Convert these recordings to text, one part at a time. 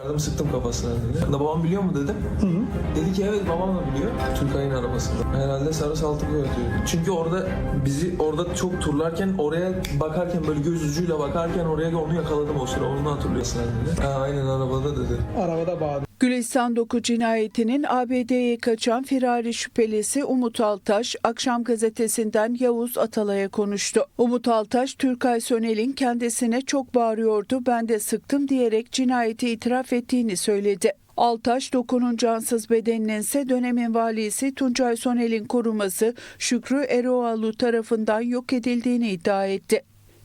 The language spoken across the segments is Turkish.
Aradım, sıktım kafasına dedi. Babam biliyor mu dedim. Hı hı. Dedi ki evet, babam da biliyor. Turkay'ın arabasında. Herhalde sarı saltık ötüyordu. Çünkü orada çok turlarken, oraya bakarken, böyle göz ucuyla bakarken oraya onu yakaladım o sıra. Onu hatırlıyorsun dedi. Ha, aynen arabada dedi. Arabada bağlı. Gülistan Doku cinayetinin ABD'ye kaçan firari şüphelisi Umut Altaş, Akşam Gazetesi'nden Yavuz Atalay'a konuştu. Umut Altaş, Türkay Sönel'in kendisine çok bağırıyordu, ben de sıktım diyerek cinayeti itiraf ettiğini söyledi. Altaş, Doku'nun cansız bedeninin ise dönemin valisi Tuncay Sönel'in koruması Şükrü Eroğlu tarafından yok edildiğini iddia etti.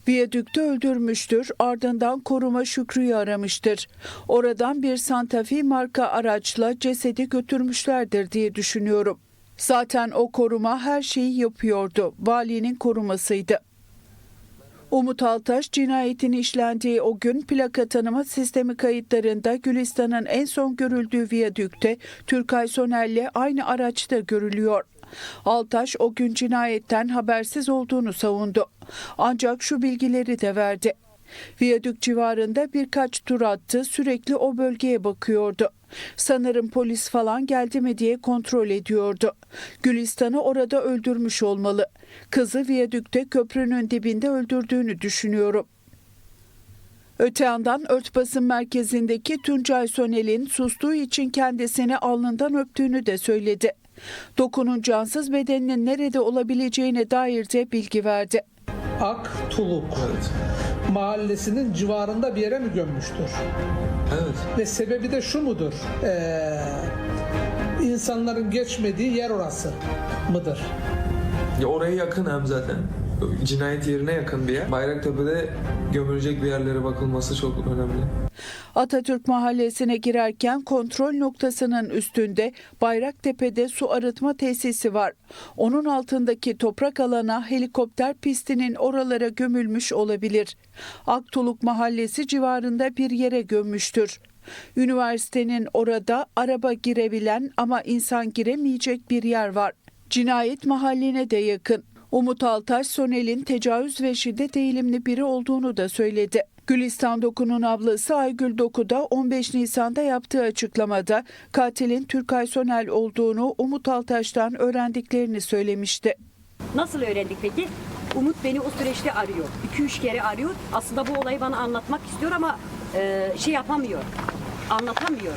Viyadükte öldürmüştür, ardından koruma Şükrü'yü aramıştır. Oradan bir Santa Fe marka araçla cesedi götürmüşlerdir diye düşünüyorum. Zaten o koruma her şeyi yapıyordu, valinin korumasıydı. Umut Altaş, cinayetin işlendiği o gün plaka tanıma sistemi kayıtlarında Gülistan'ın en son görüldüğü viyadükte Türkay Sönel'le aynı araçta görülüyor. Altaş o gün cinayetten habersiz olduğunu savundu. Ancak şu bilgileri de verdi. Viyadük civarında birkaç tur attı, sürekli o bölgeye bakıyordu. Sanırım polis falan geldi mi diye kontrol ediyordu. Gülistan'ı orada öldürmüş olmalı. Kızı viyadükte köprünün dibinde öldürdüğünü düşünüyorum. Öte yandan Örtbas'ın merkezindeki Tuncay Sönel'in sustuğu için kendisini alnından öptüğünü de söyledi. Doku'nun cansız bedeninin nerede olabileceğine dair de bilgi verdi. Aktuluk Evet. mahallesinin civarında bir yere mi gömmüştür? Evet. Ve sebebi de şu mudur? İnsanların geçmediği yer orası mıdır? Ya oraya yakın hem zaten. Cinayet yerine yakın bir yer. Bayraktepe'de gömülecek bir yerlere bakılması çok önemli. Atatürk Mahallesi'ne girerken kontrol noktasının üstünde Bayraktepe'de su arıtma tesisi var. Onun altındaki toprak alana helikopter pistinin oralara gömülmüş olabilir. Aktuluk Mahallesi civarında bir yere gömmüştür. Üniversitenin orada araba girebilen ama insan giremeyecek bir yer var. Cinayet mahalline de yakın. Umut Altaş, Sönel'in tecavüz ve şiddet eğilimli biri olduğunu da söyledi. Gülistan Doku'nun ablası Aygül Doku da 15 Nisan'da yaptığı açıklamada katilin Türkay Sönel olduğunu Umut Altaş'tan öğrendiklerini söylemişti. Nasıl öğrendik peki? Umut beni o süreçte arıyor. 2-3 kere arıyor. Aslında bu olayı bana anlatmak istiyor ama şey yapamıyor. Anlatamıyor.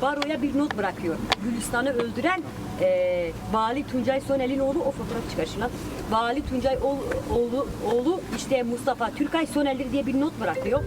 Baroya bir not bırakıyor. Gülistan'ı öldüren Vali Tuncay Sönel'in oğlu, o fotoğraf çıkarışılan. Vali Tuncay oğlu işte Mustafa Türkay Sönel'dir diye bir not bırakıyor.